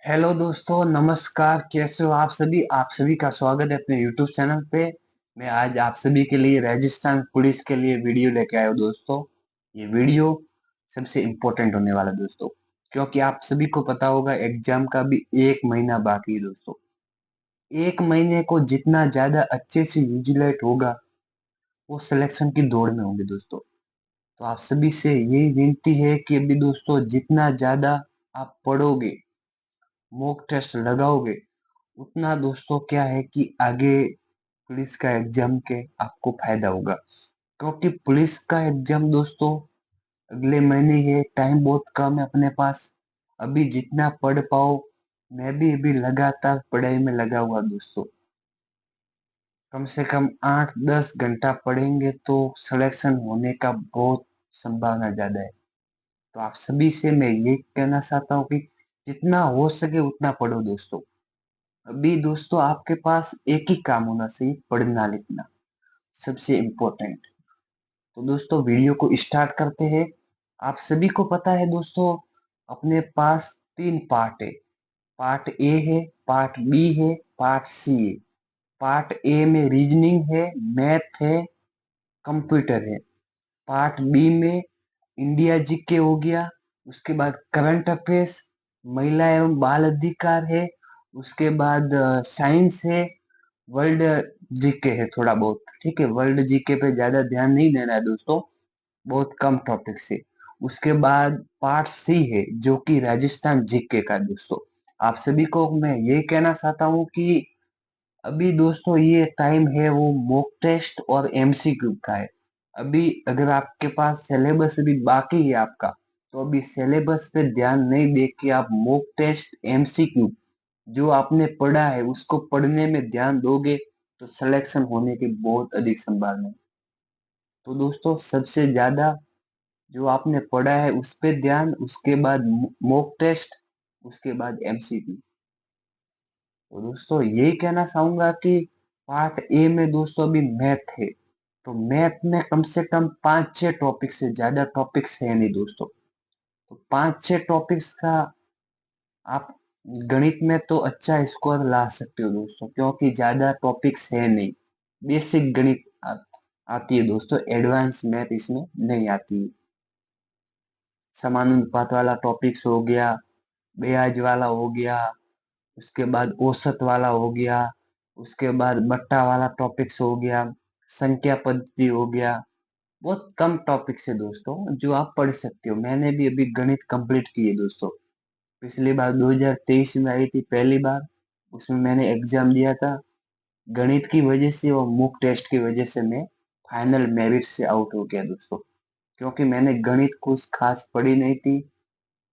Hello दोस्तों, नमस्कार। कैसे हो आप सभी का स्वागत है अपने यूट्यूब चैनल पे। मैं आज आप सभी के लिए राजस्थान पुलिस के लिए वीडियो लेके आया हूँ दोस्तों। ये वीडियो सबसे इम्पोर्टेंट होने वाला है दोस्तों, क्योंकि आप सभी को पता होगा एग्जाम का भी एक महीना बाकी है दोस्तों। एक महीने को जितना ज्यादा अच्छे से यूटिलाइज होगा, वो सिलेक्शन की दौड़ में होंगे दोस्तों। तो आप सभी से यही विनती है कि अभी दोस्तों जितना ज्यादा आप पढ़ोगे, मॉक टेस्ट लगाओगे, उतना दोस्तों क्या है कि आगे पुलिस का एग्जाम के आपको फायदा होगा। क्योंकि पुलिस का एग्जाम दोस्तों अगले महीने है, टाइम बहुत कम है अपने पास। अभी जितना पढ़ पाओ, मैं भी अभी लगातार पढ़ाई में लगा हुआ दोस्तों। कम से कम 8-10 घंटा पढ़ेंगे तो सिलेक्शन होने का बहुत संभावना ज्यादा है। तो आप सभी से मैं ये कहना चाहता हूँ कि जितना हो सके उतना पढ़ो दोस्तों। अभी दोस्तों आपके पास एक ही काम होना चाहिए, पढ़ना लिखना सबसे इम्पोर्टेंट। तो दोस्तों वीडियो को स्टार्ट करते हैं। आप सभी को पता है दोस्तों, अपने पास 3 पार्ट है। पार्ट ए है, पार्ट बी है, पार्ट सी है। पार्ट ए में रीजनिंग है, मैथ है, कंप्यूटर है। पार्ट बी में इंडिया जीके हो गया। उसके बाद करंट अफेयर्स, महिला एवं बाल अधिकार है। उसके बाद साइंस है, वर्ल्ड जीके है थोड़ा बहुत। ठीक है, वर्ल्ड जीके पे ज्यादा ध्यान नहीं देना है दोस्तों, बहुत कम टॉपिक से। उसके बाद पार्ट सी है जो कि राजस्थान जीके का दोस्तों। आप सभी को मैं ये कहना चाहता हूँ कि अभी दोस्तों ये टाइम है वो मॉक टेस्ट और एमसीक्यू का है। अभी अगर आपके पास सिलेबस अभी बाकी है आपका, तो अभी सिलेबस पे ध्यान नहीं दे के आप मॉक टेस्ट एमसीक्यू जो आपने पढ़ा है उसको पढ़ने में ध्यान दोगे, तो सिलेक्शन होने की बहुत अधिक संभावना है। तो दोस्तों सबसे ज्यादा जो आपने पढ़ा है उस पे ध्यान, उसके बाद मॉक टेस्ट, उसके बाद एमसीक्यू। तो दोस्तों यही कहना चाहूंगा कि पार्ट ए में दोस्तों अभी मैथ है। तो मैथ में कम से कम 5-6 टॉपिक्स से ज्यादा टॉपिक्स है नहीं दोस्तों। तो 5-6 टॉपिक्स का आप गणित में तो अच्छा स्कोर ला सकते हो दोस्तों, क्योंकि ज्यादा टॉपिक्स है नहीं। बेसिक गणित आती है दोस्तों, एडवांस मैथ इसमें नहीं आती है। समानुपात वाला टॉपिक्स हो गया, ब्याज वाला हो गया, उसके बाद औसत वाला हो गया, उसके बाद बट्टा वाला टॉपिक्स हो गया, संख्या पद्धति हो गया। बहुत कम टॉपिक्स है दोस्तों जो आप पढ़ सकते हो। मैंने भी अभी गणित कंप्लीट की है दोस्तों। पिछली बार 2023 में आई थी पहली बार, उसमें मैंने एग्जाम दिया था। गणित की वजह से और मुक टेस्ट की वजह से मैं फाइनल मेरिट से आउट हो गया दोस्तों। क्योंकि मैंने गणित कुछ खास पढ़ी नहीं थी,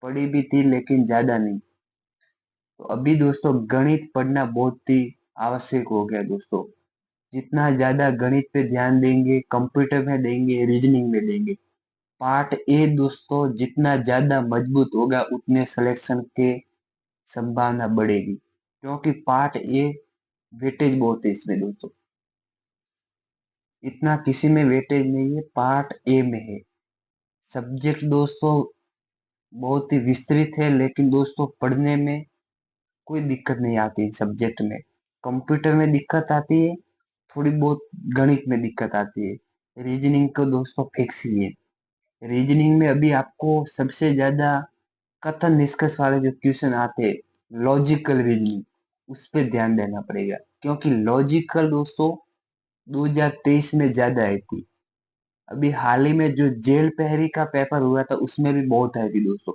पढ़ी भी थी लेकिन ज्यादा नहीं। तो अभी दोस्तों गणित पढ़ना बहुत ही आवश्यक हो गया दोस्तों। जितना ज्यादा गणित पे ध्यान देंगे, कंप्यूटर में देंगे, रीजनिंग में देंगे, पार्ट ए दोस्तों जितना ज्यादा मजबूत होगा उतने सिलेक्शन के संभावना बढ़ेगी। क्योंकि पार्ट ए वेटेज बहुत है इसमें दोस्तों, इतना किसी में वेटेज नहीं है, पार्ट ए में है। सब्जेक्ट दोस्तों बहुत ही विस्तृत है, लेकिन दोस्तों पढ़ने में कोई दिक्कत नहीं आती सब्जेक्ट में। कंप्यूटर में दिक्कत आती है, थोड़ी बहुत गणित में दिक्कत आती है। रीजनिंग को दोस्तों फिक्स ही है। रीजनिंग में अभी आपको सबसे ज्यादा कथन निष्कर्ष वाले जो क्वेश्चन आते हैं, लॉजिकल रीजनिंग, उस पर ध्यान देना पड़ेगा। क्योंकि लॉजिकल दोस्तों 2023 में ज्यादा आई थी। अभी हाल ही में जो जेल पहरी का पेपर हुआ था उसमें भी बहुत आई थी दोस्तों।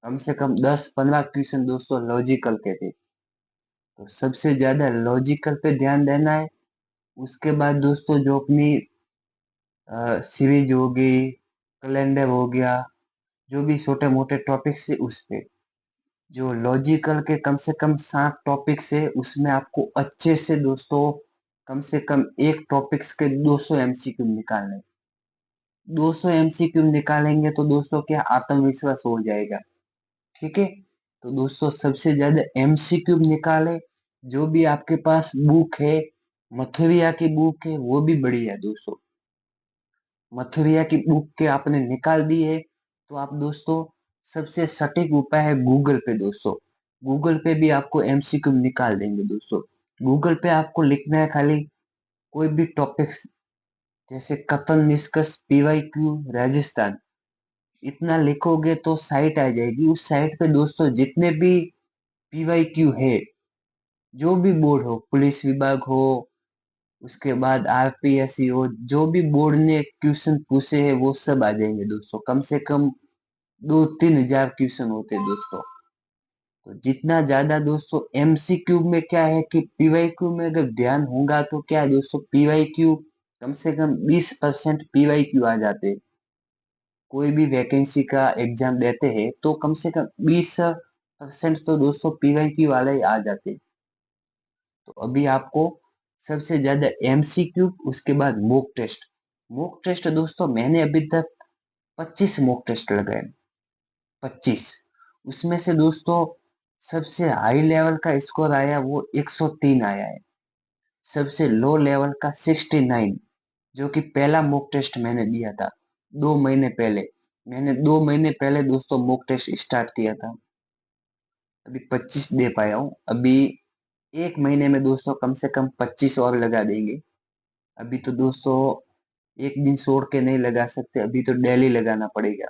कम से कम 10-15 क्वेश्चन दोस्तों लॉजिकल के थे। तो सबसे ज्यादा लॉजिकल पे ध्यान देना है। उसके बाद दोस्तों जो अपनी सीरीज हो गई, कैलेंडर हो गया, जो भी छोटे मोटे टॉपिक्स है उस पे, जो लॉजिकल के कम से कम 7 टॉपिक्स है उसमें आपको अच्छे से दोस्तों कम से कम एक टॉपिक्स के 200 एमसीक्यू निकालने। 200 एमसीक्यू निकालेंगे तो दोस्तों क्या आत्मविश्वास हो जाएगा। ठीक है, तो दोस्तों सबसे ज्यादा एमसीक्यू निकाले। जो भी आपके पास बुक है, मथुरिया की बुक है, वो भी बढ़िया है दोस्तों। मथुरिया की बुक के आपने निकाल दी है, तो आप दोस्तों सबसे सटीक उपाय है गूगल पे दोस्तों। गूगल पे भी आपको एमसीक्यू निकाल देंगे दोस्तों। गूगल पे आपको लिखना है खाली कोई भी टॉपिक्स, जैसे कथन निष्कर्ष पीवाईक्यू राजस्थान, इतना लिखोगे तो साइट आ जाएगी। उस साइट पे दोस्तों जितने भी पीवाईक्यू है, जो भी बोर्ड हो, पुलिस विभाग हो, उसके बाद आरपीएससी हो, जो भी बोर्ड ने क्वेश्चन पूछे हैं वो सब आ जाएंगे दोस्तों। कम से कम 2-3 हजार क्वेश्चन होते हैं दोस्तों। तो जितना ज्यादा दोस्तों एमसीक्यू में क्या है कि पीवाईक्यू में अगर ध्यान होगा तो क्या है दोस्तों, पीवाईक्यू कम से कम 20% पीवाईक्यू आ जाते हैं। कोई भी वैकेंसी का एग्जाम देते हैं तो कम से कम 20% तो दोस्तों पीवाईक्यू वाले ही आ जाते हैं। तो अभी आपको सबसे ज्यादा एमसीक्यू, उसके बाद मॉक टेस्ट। मॉक टेस्ट दोस्तों मैंने अभी तक 25 मॉक टेस्ट लगाए, 25। उसमें से दोस्तों सबसे हाई लेवल का स्कोर आया वो 103 आया है। सबसे लो लेवल का 69, जो कि पहला मॉक टेस्ट मैंने दिया था 2 महीने पहले। मैंने 2 महीने पहले दोस्तों मॉक टेस्ट स्टार्ट किया था। अभी 25 दे पाया हूँ। अभी 1 महीने में दोस्तों कम से कम 25 और लगा देंगे। अभी तो दोस्तों एक दिन छोड़ के नहीं लगा सकते, अभी तो डेली लगाना पड़ेगा।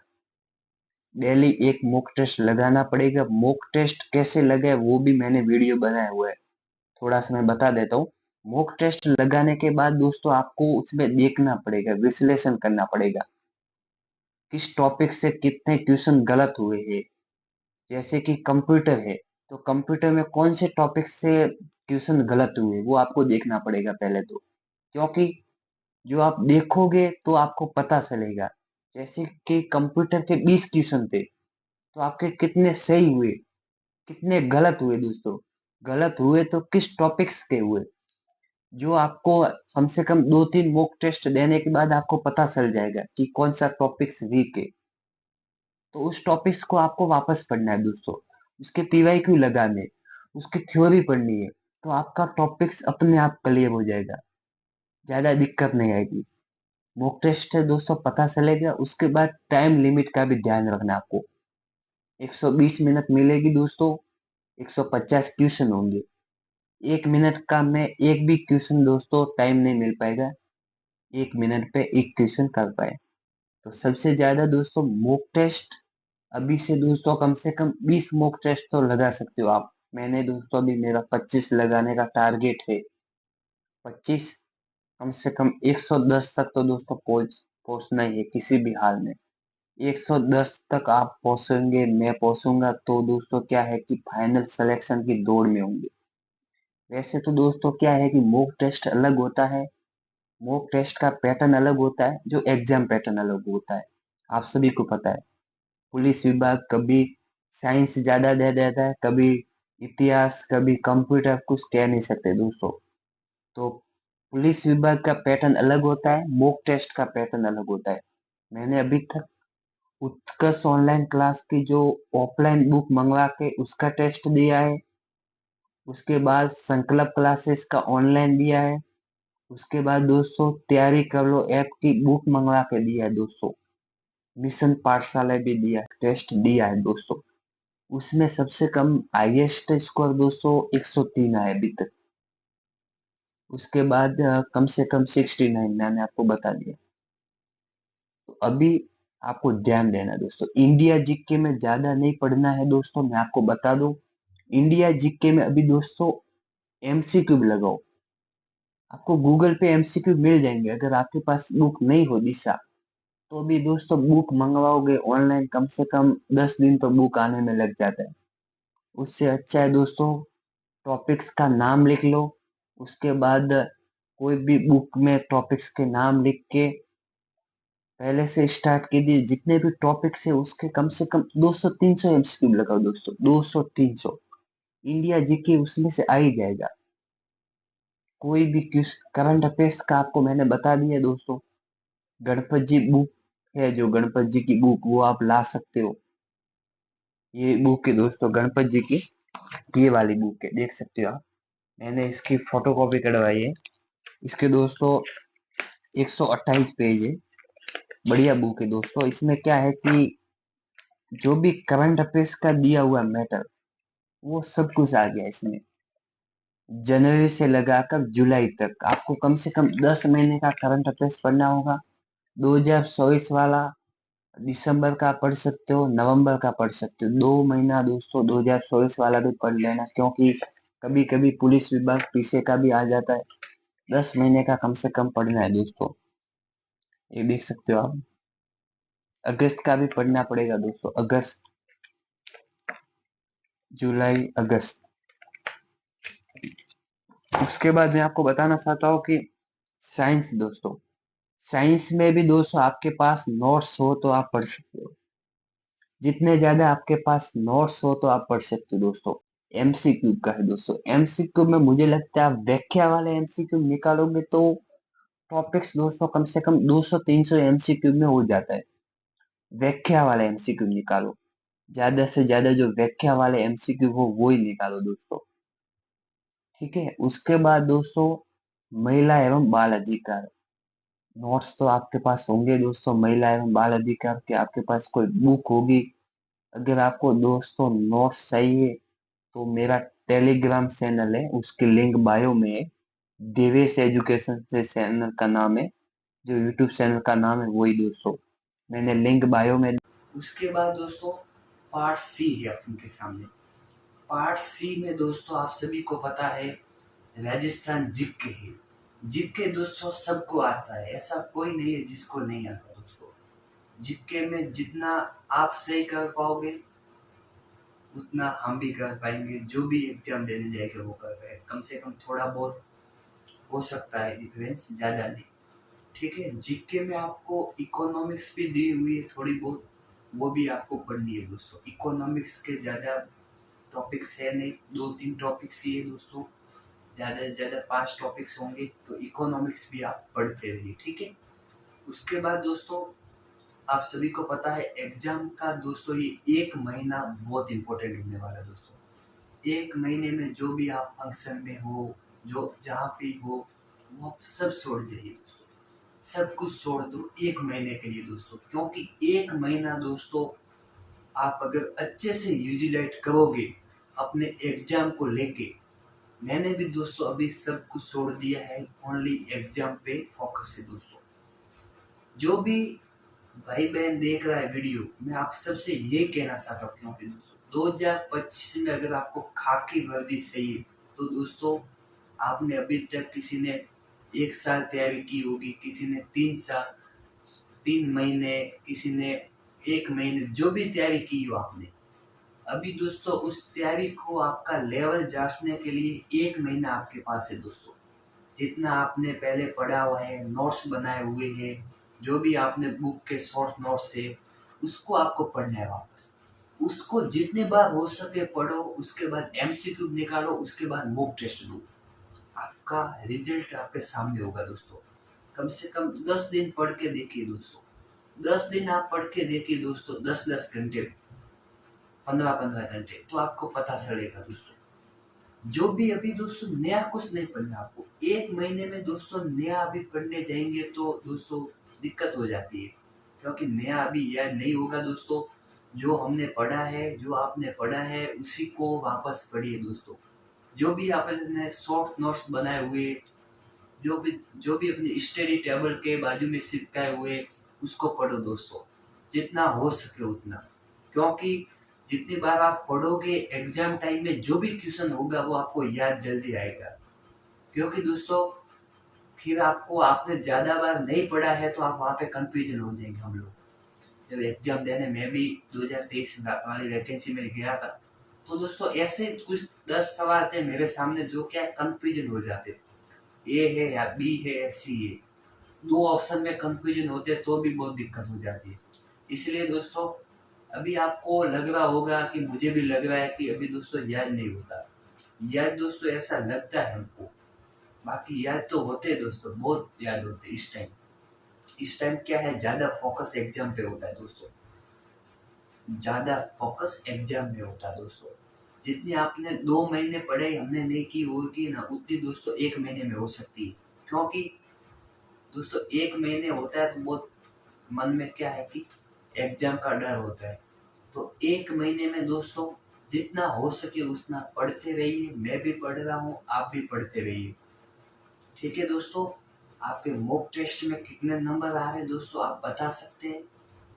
डेली एक मॉक टेस्ट लगाना पड़ेगा। मॉक टेस्ट कैसे लगे वो भी मैंने वीडियो बनाया हुआ है, थोड़ा सा मैं बता देता हूँ। मॉक टेस्ट लगाने के बाद दोस्तों आपको उसमें देखना पड़ेगा, विश्लेषण करना पड़ेगा किस टॉपिक से कितने क्वेश्चन गलत हुए हैं। जैसे कि कंप्यूटर है, तो कंप्यूटर में कौन से टॉपिक से क्वेश्चन गलत हुए वो आपको देखना पड़ेगा पहले तो। क्योंकि जो आप देखोगे तो आपको पता चलेगा। जैसे कि कंप्यूटर के 20 क्वेश्चन थे, तो आपके कितने सही हुए, कितने गलत हुए दोस्तों। गलत हुए तो किस टॉपिक्स के हुए, जो आपको कम से कम 2-3 मॉक टेस्ट देने के बाद आपको पता चल जाएगा कि कौन सा टॉपिक्स वीक है। तो उस टॉपिक्स को आपको वापस पढ़ना है दोस्तों, उसके पीवाईक्यू लगाने, उसकी थ्योरी पढ़नी है। तो आपका टॉपिक्स अपने आप क्लियर हो जाएगा, ज्यादा दिक्कत नहीं आएगी। मॉक टेस्ट है दोस्तों, पता चलेगा। उसके बाद टाइम लिमिट का भी ध्यान रखना आपको। 120 मिनट मिलेगी दोस्तों, 150 क्वेश्चन होंगे। 1 मिनट का में एक भी क्वेश्चन दोस्तों टाइम नहीं मिल पाएगा, 1 मिनट पे एक क्वेश्चन कर पाए। तो सबसे ज्यादा दोस्तों मॉक टेस्ट अभी से दोस्तों कम से कम 20 मॉक टेस्ट तो लगा सकते हो आप। मैंने दोस्तों अभी मेरा 25 लगाने का टारगेट है। 25, कम से कम 110 तक तो दोस्तों पहुंचना ही है किसी भी हाल में। 110 तक आप पहुंचेंगे, मैं पहुंचूंगा, तो दोस्तों क्या है कि फाइनल सिलेक्शन की दौड़ में होंगे। वैसे तो दोस्तों क्या है कि मॉक टेस्ट अलग होता है, मॉक टेस्ट का पैटर्न अलग होता है, जो एग्जाम पैटर्न अलग होता है। आप सभी को पता है, पुलिस विभाग कभी साइंस ज्यादा दे देता है, कभी इतिहास, कभी कंप्यूटर, कुछ कह नहीं सकते दोस्तों। तो पुलिस विभाग का पैटर्न अलग होता है, मॉक टेस्ट का पैटर्न अलग होता है। मैंने अभी तक उत्कर्ष ऑनलाइन क्लास की जो ऑफलाइन बुक मंगवा के उसका टेस्ट दिया है। उसके बाद संकल्प क्लासेस का ऑनलाइन दिया है। उसके बाद दोस्तों तैयारी कर लो ऐप की बुक मंगवा के दिया है दोस्तों। मिशन पाठशाला भी दिया, टेस्ट दिया है दोस्तों। उसमें सबसे कम हाईएस्ट स्कोर दोस्तों 103 आया अभी तक। उसके बाद कम से कम 69 मैंने आपको बता दिया। तो अभी आपको ध्यान देना है दोस्तों, इंडिया जीके में ज्यादा नहीं पढ़ना है दोस्तों। मैं आपको बता दूं, इंडिया जीके में अभी दोस्तों एमसीक्यू भी लगाओ। आपको गूगल पे एमसीक्यू मिल जाएंगे। अगर आपके पास बुक नहीं हो दिशा, तो भी दोस्तों बुक मंगवाओगे ऑनलाइन, कम से कम 10 दिन तो बुक आने में लग जाता है। उससे अच्छा है दोस्तों टॉपिक्स का नाम लिख लो। उसके बाद कोई भी बुक में टॉपिक्स के नाम लिख के पहले से स्टार्ट कीजिए। जितने भी टॉपिक्स है उसके कम से कम 200-300 एमसीक्यू लगाओ दोस्तों, 200-300। इंडिया जीके उसमें से आ ही जाएगा। कोई भी क्वेश्चन करंट अफेयर्स का आपको मैंने बता दिया दोस्तों। गणपत जी बुक है, जो गणपत जी की बुक वो आप ला सकते हो। ये बुक है दोस्तों गणपत जी की, ये वाली बुक है, देख सकते हो आप। मैंने इसकी फोटो कॉपी करवाई है। इसके दोस्तों 128 पेज है। बढ़िया बुक है दोस्तों। इसमें क्या है कि जो भी करंट अफेयर्स का दिया हुआ मैटर, वो सब कुछ आ गया इसमें। जनवरी से लगाकर जुलाई तक आपको कम से कम 10 महीने का करंट अफेयर्स पढ़ना होगा। 2024 वाला दिसंबर का पढ़ सकते हो, नवंबर का पढ़ सकते हो। 2 महीना दोस्तों 2024 वाला भी पढ़ लेना, क्योंकि कभी कभी पुलिस विभाग पीछे का भी आ जाता है। 10 महीने का कम से कम पढ़ना है दोस्तों। ये देख सकते हो आप। अगस्त का भी पढ़ना पड़ेगा दोस्तों। अगस्त, जुलाई, अगस्त। उसके बाद मैं आपको बताना चाहता हूँ कि साइंस दोस्तों, साइंस में भी दोस्तों आपके पास नोट्स हो तो आप पढ़ सकते हो। जितने ज्यादा आपके पास नोट्स हो तो आप पढ़ सकते हो दोस्तों। एमसीक्यू का है दोस्तों। एमसीक्यू में मुझे लगता है आप व्याख्या वाले एमसीक्यू निकालोगे तो टॉपिक्स दोस्तों कम से कम 200-300 एमसीक्यू में हो जाता है। व्याख्या वाले एमसीक्यू निकालो, ज्यादा से ज्यादा जो व्याख्या वाले एमसीक्यू हो वो ही निकालो दोस्तों। ठीक है। उसके बाद दोस्तों महिला एवं बाल अधिकार, नोट्स तो आपके पास होंगे दोस्तों। महिला एवं बाल अधिकार के आपके पास कोई बुक होगी। अगर आपको दोस्तों नोट्स चाहिए तो मेरा टेलीग्राम चैनल है, उसकी लिंक बायो में है। देवेश एजुकेशन से चैनल का नाम है, जो यूट्यूब चैनल का नाम है वही दोस्तों, मैंने लिंक बायो में। उसके बाद दोस्तों पार्ट सी है अपन के सामने। पार्ट सी में दोस्तों आप सभी को पता है राजस्थान जीके है। जीके दोस्तों सबको आता है, ऐसा कोई नहीं है जिसको नहीं आता दोस्तों। जीके में जितना आप सही कर पाओगे उतना हम भी कर पाएंगे। जो भी एग्जाम देने जाएंगे वो कर पाएंगे। कम से कम थोड़ा बहुत हो सकता है डिफरेंस, ज्यादा नहीं। ठीक है। जीके में आपको इकोनॉमिक्स भी दी हुई है थोड़ी बहुत, वो भी आपको पढ़नी है दोस्तों। इकोनॉमिक्स के ज्यादा टॉपिक्स है नहीं, 2-3 टॉपिक्स ही है दोस्तों। ज्यादा से ज्यादा 5 टॉपिक्स होंगे, तो इकोनॉमिक्स भी आप पढ़ते रहिए। ठीक है। उसके बाद दोस्तों आप सभी को पता है एग्जाम का दोस्तों ये 1 महीना बहुत इंपॉर्टेंट होने वाला है दोस्तों। 1 महीने में जो भी आप फंक्शन में हो, जो जहाँ पे हो, वो आप सब छोड़ जाइए दोस्तों। सब कुछ छोड़ दो 1 महीने के लिए दोस्तों, क्योंकि 1 महीना दोस्तों आप अगर अच्छे से यूटिलाइज करोगे अपने एग्जाम को लेके। मैंने भी दोस्तों अभी सब कुछ छोड़ दिया है, ओनली एग्जाम पे फोकस है दोस्तों। जो भी भाई बहन देख रहा है वीडियो, मैं आप सबसे ये कहना चाहता हूँ, क्योंकि दोस्तों 2025 में अगर आपको खाकी वर्दी चाहिए तो दोस्तों आपने अभी तक किसी ने 1 साल तैयारी की होगी, किसी ने 3 साल, 3 महीने, किसी ने 1 महीने, जो भी तैयारी की हो आपने। अभी दोस्तों उस तैयारी को आपका लेवल जांचने के लिए 1 महीना आपके पास है दोस्तों। जितना आपने पहले पढ़ा हुआ है, नोट्स बनाए हुए हैं, जो भी आपने बुक के शॉर्ट नोट्स है, उसको आपको पढ़ना है वापस। उसको जितने बार हो सके पढ़ो, उसके बाद एमसीक्यू निकालो, उसके बाद मॉक टेस्ट दो। आपका रिजल्ट आपके सामने होगा दोस्तों। कम से कम 10 दिन पढ़ के देखिए दोस्तों। 10 दिन आप पढ़ के देखिए दोस्तों, 10-10 घंटे, 15-15 घंटे, तो आपको पता चलेगा दोस्तों। जो भी अभी दोस्तों नया कुछ नहीं पढ़ना आपको। 1 महीने में दोस्तों नया अभी पढ़ने जाएंगे तो दोस्तों दिक्कत हो जाती है, क्योंकि नया अभी याद नहीं होगा दोस्तों। जो हमने पढ़ा है, जो आपने पढ़ा है, उसी को वापस पढ़िए दोस्तों। जो भी आपने शॉर्ट नोट्स बनाए हुए, जो भी अपने स्टडी टेबल के बाजू में चिपकाए हुए, उसको पढ़ो दोस्तों, जितना हो सके उतना। क्योंकि जितनी बार आप पढ़ोगे एग्जाम टाइम में जो भी क्वेश्चन होगा वो आपको याद जल्दी आएगा। क्योंकि दोस्तों फिर आपको, आपने ज्यादा बार नहीं पढ़ा है तो आप वहाँ पे कंफ्यूजन हो जाएंगे। हम लोग जब एग्जाम देने, मैं भी 2023 वाली वैकेंसी में गया था, तो दोस्तों ऐसे कुछ 10 सवाल थे मेरे सामने जो क्या कंफ्यूजन हो जाते। ए है या बी है या सी है, 2 ऑप्शन में कंफ्यूजन होते तो भी बहुत दिक्कत हो जाती है। इसलिए दोस्तों अभी आपको लग रहा होगा कि मुझे भी लग रहा है कि अभी दोस्तों याद नहीं होता। याद दोस्तों ऐसा लगता है हमको, बाकी याद तो होते हैं दोस्तों, बहुत याद होते हैं। इस टाइम क्या है, ज्यादा फोकस एग्जाम पे होता है दोस्तों। ज्यादा फोकस एग्जाम में होता है दोस्तों। जितनी आपने 2 महीने पढ़ाई हमने नहीं की होगी ना, उतनी दोस्तों 1 महीने में हो सकती है। क्योंकि दोस्तों 1 महीने होता है तो बहुत मन में क्या है कि एग्जाम का डर होता है। तो 1 महीने में दोस्तों जितना हो सके उतना पढ़ते रहिए। मैं भी पढ़ रहा हूँ, आप भी पढ़ते रहिए। ठीक है दोस्तों, आपके मॉक टेस्ट में कितने नंबर आ रहे हैं दोस्तों आप बता सकते हैं।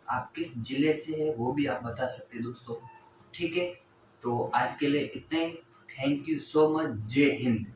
आप किस जिले से है वो भी आप बता सकते हैं दोस्तों। ठीक है, तो आज के लिए इतना ही। Thank you so much. जय हिंद।